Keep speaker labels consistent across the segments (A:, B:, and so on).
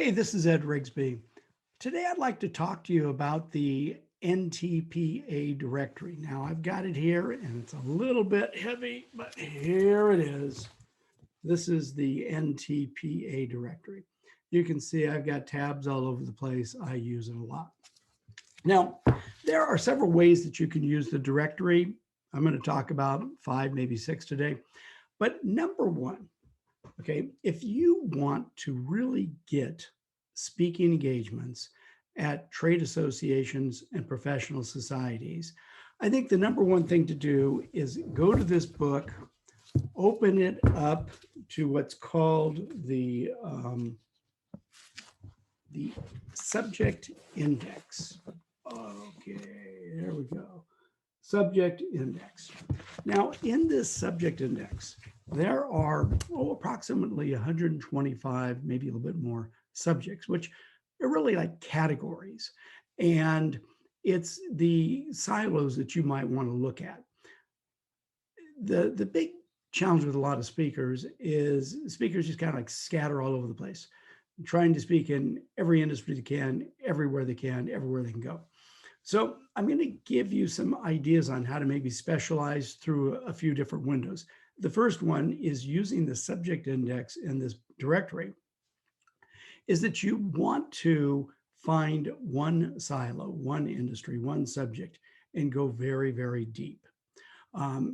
A: Hey, this is Ed Rigsby. Today I'd like to talk to you about the NTPA directory. Now I've got it here and it's a little bit heavy, but here it is. This is the NTPA directory. You can see I've got tabs all over the place. I use it a lot. Now, there are several ways that you can use the directory. I'm going to talk about 5, maybe 6 today. But number one, okay, if you want to really get speaking engagements at trade associations and professional societies, I think the number one thing to do is go to this book, open it up to what's called the subject index. Okay, there we go. Subject index. Now, in this subject index, there are approximately 125, maybe a little bit more subjects, which are really like categories. And it's the silos that you might want to look at. The big challenge with a lot of speakers is speakers just kind of like scatter all over the place, trying to speak in every industry they can, everywhere they can, everywhere they can go. So I'm going to give you some ideas on how to maybe specialize through a few different windows. The first one is using the subject index in this directory, is that you want to find one silo, one industry, one subject, and go very, very deep.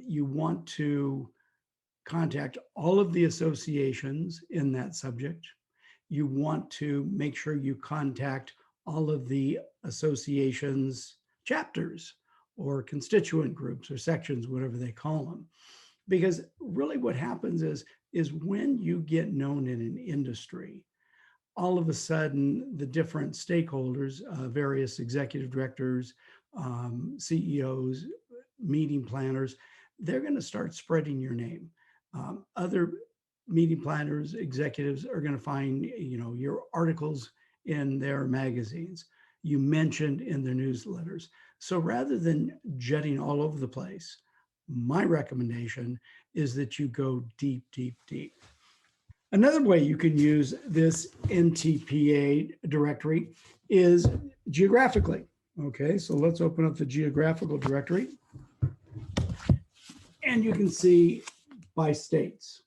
A: You want to contact all of the associations in that subject. You want to make sure you contact all of the associations chapters or constituent groups or sections, whatever they call them. Because really what happens is when you get known in an industry, all of a sudden the different stakeholders, various executive directors, CEOs, meeting planners, they're going to start spreading your name. Other meeting planners, executives are going to find, your articles in their magazines, you mentioned in their newsletters. So rather than jetting all over the place, my recommendation is that you go deep, deep, deep. Another way you can use this NTPA directory is geographically. Okay, so let's open up the geographical directory. And you can see by states.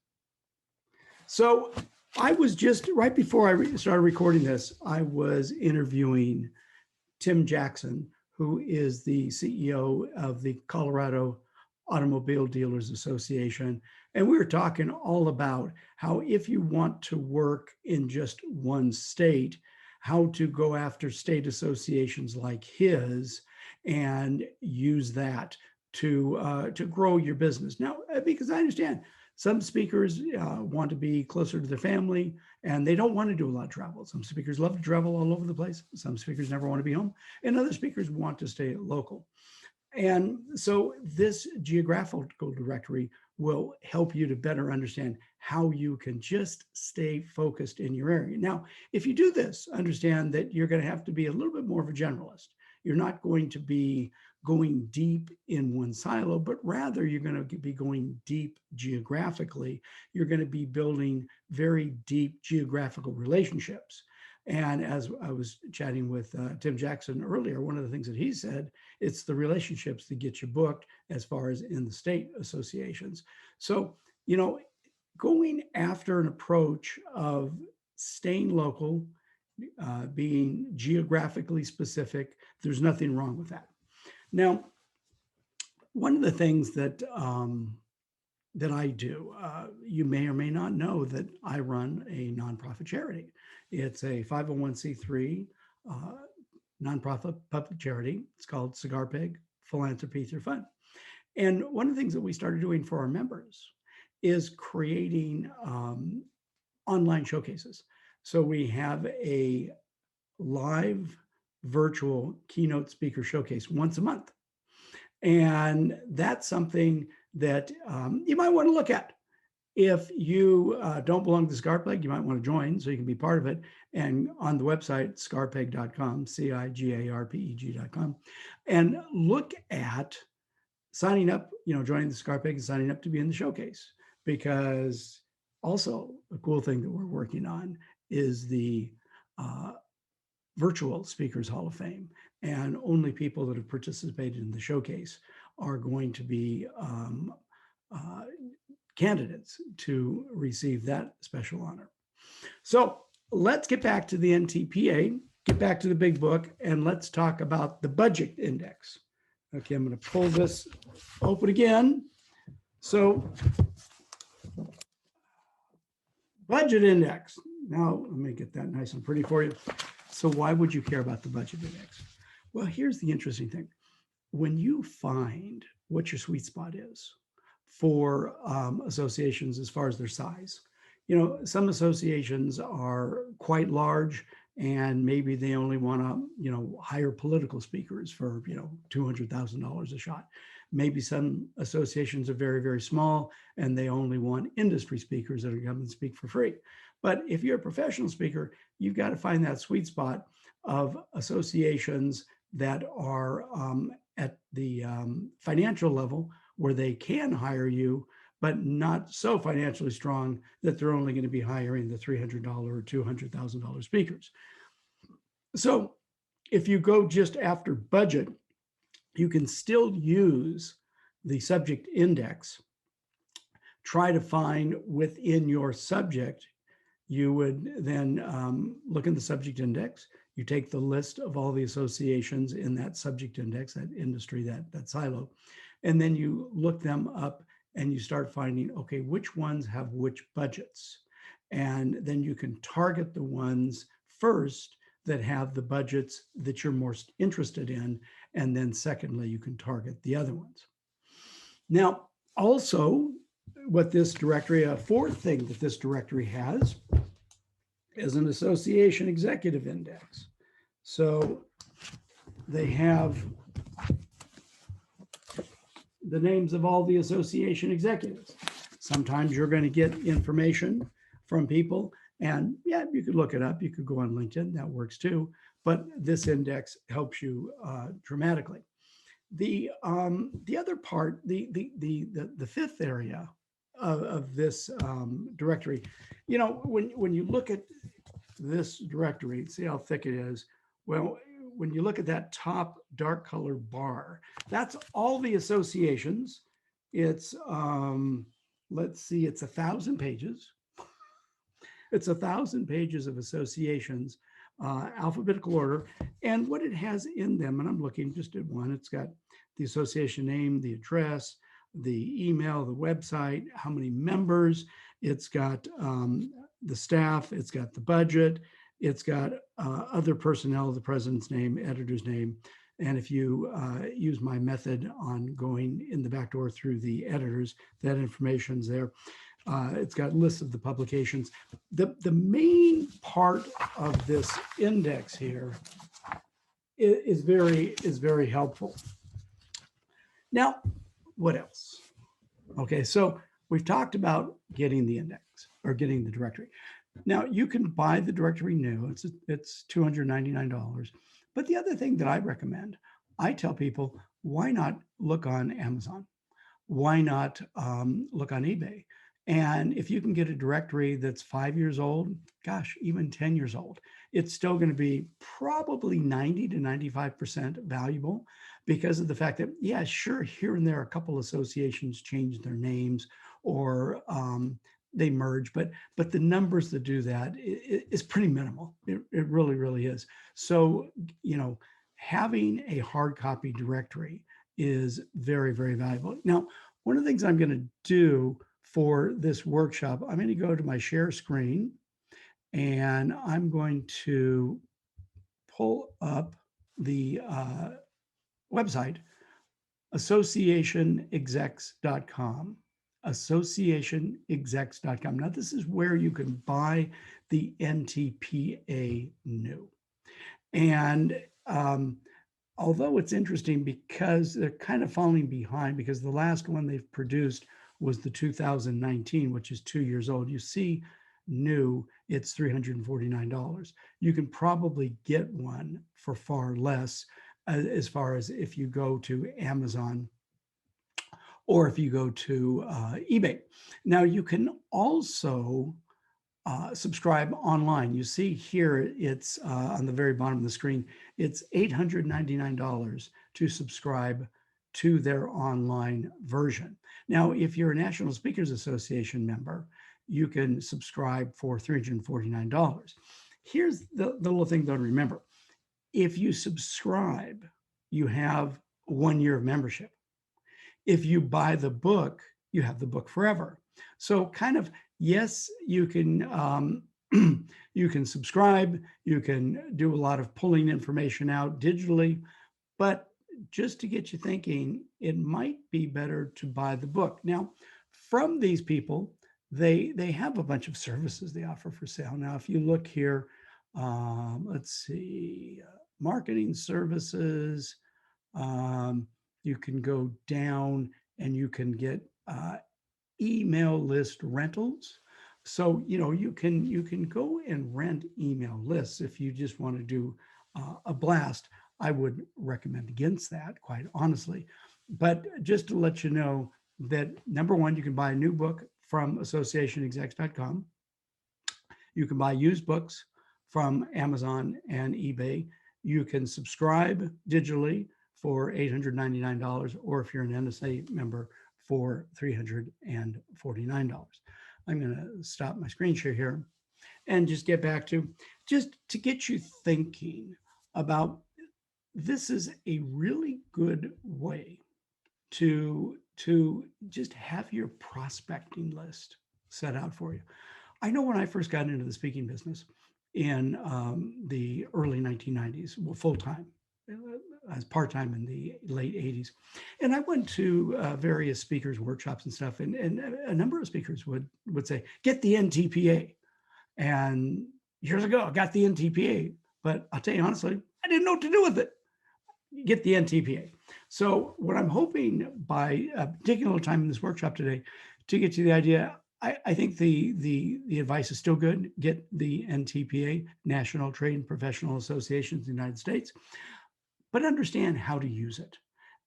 A: So I was just, right before I started recording this, I was interviewing Tim Jackson, who is the CEO of the Colorado Automobile Dealers Association. And we were talking all about how if you want to work in just one state, how to go after state associations like his and use that to grow your business. Now, because I understand some speakers want to be closer to their family and they don't want to do a lot of travel. Some speakers love to travel all over the place. Some speakers never want to be home, and other speakers want to stay local. And so this geographical directory will help you to better understand how you can just stay focused in your area. Now, if you do this, understand that you're going to have to be a little bit more of a generalist. You're not going to be going deep in one silo, but rather you're going to be going deep geographically. You're going to be building very deep geographical relationships. And as I was chatting with Tim Jackson earlier, one of the things that he said, it's the relationships that get you booked as far as in the state associations. So, going after an approach of staying local, being geographically specific, there's nothing wrong with that. Now, one of the things that that I do, you may or may not know that I run a nonprofit charity. It's a 501c3 nonprofit public charity. It's called Cigar Pig Philanthropy Through Fun. And one of the things that we started doing for our members is creating online showcases. So we have a live virtual keynote speaker showcase once a month. And that's something that you might want to look at. If you don't belong to Scarpeg, you might want to join so you can be part of it. And on the website, scarpeg.com, CIGARPEG.com, and look at signing up, joining the Scarpeg and signing up to be in the showcase. Because also a cool thing that we're working on is the virtual Speakers Hall of Fame, and only people that have participated in the showcase are going to be uh, candidates to receive that special honor. So let's get back to the NTPA, get back to the big book, and let's talk about the budget index. Okay, I'm going to pull this open again. So budget index. Now, let me get that nice and pretty for you. So why would you care about the budget index? Well, here's the interesting thing. When you find what your sweet spot is for associations as far as their size, some associations are quite large and maybe they only want to, hire political speakers for, $200,000 a shot. Maybe some associations are very, very small and they only want industry speakers that are going to come and speak for free. But if you're a professional speaker, you've got to find that sweet spot of associations that are at the financial level where they can hire you, but not so financially strong that they're only going to be hiring the $300 or $200,000 speakers. So if you go just after budget, you can still use the subject index. Try to find within your subject, you would then look in the subject index. You take the list of all the associations in that subject index, that industry, that silo, and then you look them up and you start finding, okay, which ones have which budgets. And then you can target the ones first that have the budgets that you're most interested in. And then secondly, you can target the other ones. Now, also what this directory, a fourth thing that this directory has is an association executive index. So they have the names of all the association executives. Sometimes you're going to get information from people, and yeah, you could look it up. You could go on LinkedIn, that works too. But this index helps you dramatically. The other part, the fifth area of this directory, when you look at this directory, see how thick it is. Well, when you look at that top dark colored bar, that's all the associations. It's let's see, it's 1,000 pages. It's 1,000 pages of associations, alphabetical order. And what it has in them, and I'm looking just at one, it's got the association name, the address, the email, the website, how many members, it's got the staff, it's got the budget, it's got other personnel, the president's name, editor's name. And if you use my method on going in the back door through the editors, that information's there. It's got lists of the publications. The main part of this index here is very helpful. Now, what else? Okay, so we've talked about getting the index or getting the directory. Now you can buy the directory new. It's $299. But the other thing that I recommend, I tell people, why not look on Amazon? Why not look on eBay? And if you can get a directory that's 5 years old, gosh, even 10 years old, it's still going to be probably 90 to 95% valuable because of the fact that, yeah, sure, here and there, a couple associations change their names or they merge, but the numbers that do that is pretty minimal. It really, really is. So, having a hard copy directory is very, very valuable. Now, one of the things I'm going to do for this workshop, I'm going to go to my share screen and I'm going to pull up the website, associationexecs.com. Associationexecs.com. Now, this is where you can buy the NTPA new. And although it's interesting because they're kind of falling behind because the last one they've produced was the 2019, which is 2 years old. You see new, it's $349. You can probably get one for far less as far as if you go to Amazon or if you go to eBay. Now you can also subscribe online. You see here, it's on the very bottom of the screen, it's $899 to subscribe to their online version. Now, if you're a National Speakers Association member, you can subscribe for $349. Here's the little thing though to remember. If you subscribe, you have 1 year of membership. If you buy the book, you have the book forever. So kind of, yes, you can you can subscribe, you can do a lot of pulling information out digitally, but just to get you thinking, it might be better to buy the book. Now, from these people, they have a bunch of services they offer for sale. Now, if you look here, let's see, marketing services, you can go down and you can get email list rentals. So, you can go and rent email lists if you just want to do a blast. I would recommend against that, quite honestly. But just to let you know that, number one, you can buy a new book from associationexecs.com. You can buy used books from Amazon and eBay. You can subscribe digitally for $899, or if you're an NSA member, for $349. I'm going to stop my screen share here and just get back to, just to get you thinking about, this is a really good way to just have your prospecting list set out for you. I know when I first got into the speaking business in the early 1990s, well, full-time, as part-time in the late 80s. And I went to various speakers workshops and stuff, and a number of speakers would say, get the NTPA. And years ago, I got the NTPA, but I'll tell you honestly, I didn't know what to do with it. Get the NTPA. So what I'm hoping by taking a little time in this workshop today to get to the idea, I think the advice is still good. Get the NTPA, National Trade and Professional Associations in the United States, but understand how to use it.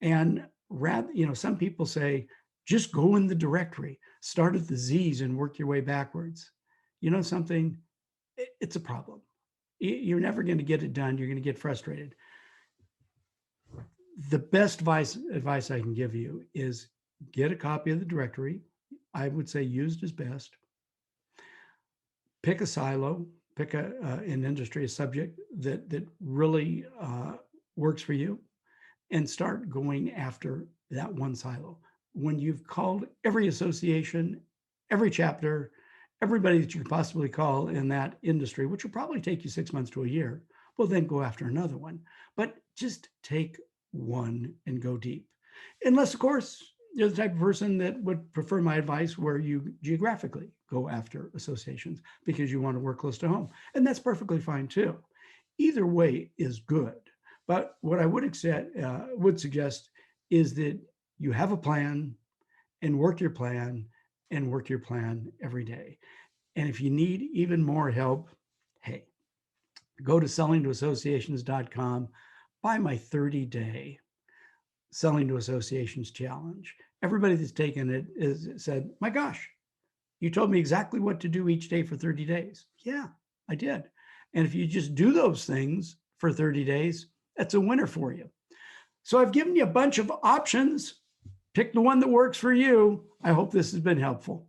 A: And rather, some people say, just go in the directory, start at the Z's and work your way backwards. You know something? It's a problem. You're never going to get it done. You're going to get frustrated. The best advice I can give you is get a copy of the directory. I would say used is best. Pick a silo, pick an industry, a subject that really works for you, and start going after that one silo. When you've called every association, every chapter, everybody that you could possibly call in that industry, which will probably take you 6 months to a year, well, then go after another one. But just take one and go deep. Unless, of course, you're the type of person that would prefer my advice where you geographically go after associations because you want to work close to home. And that's perfectly fine too. Either way is good. But what I would suggest is that you have a plan and work your plan and work your plan every day. And if you need even more help, hey, go to sellingtoassociations.com, buy my 30-day Selling to Associations challenge. Everybody that's taken it has said, my gosh, you told me exactly what to do each day for 30 days. Yeah, I did. And if you just do those things for 30 days, that's a winner for you. So I've given you a bunch of options. Pick the one that works for you. I hope this has been helpful.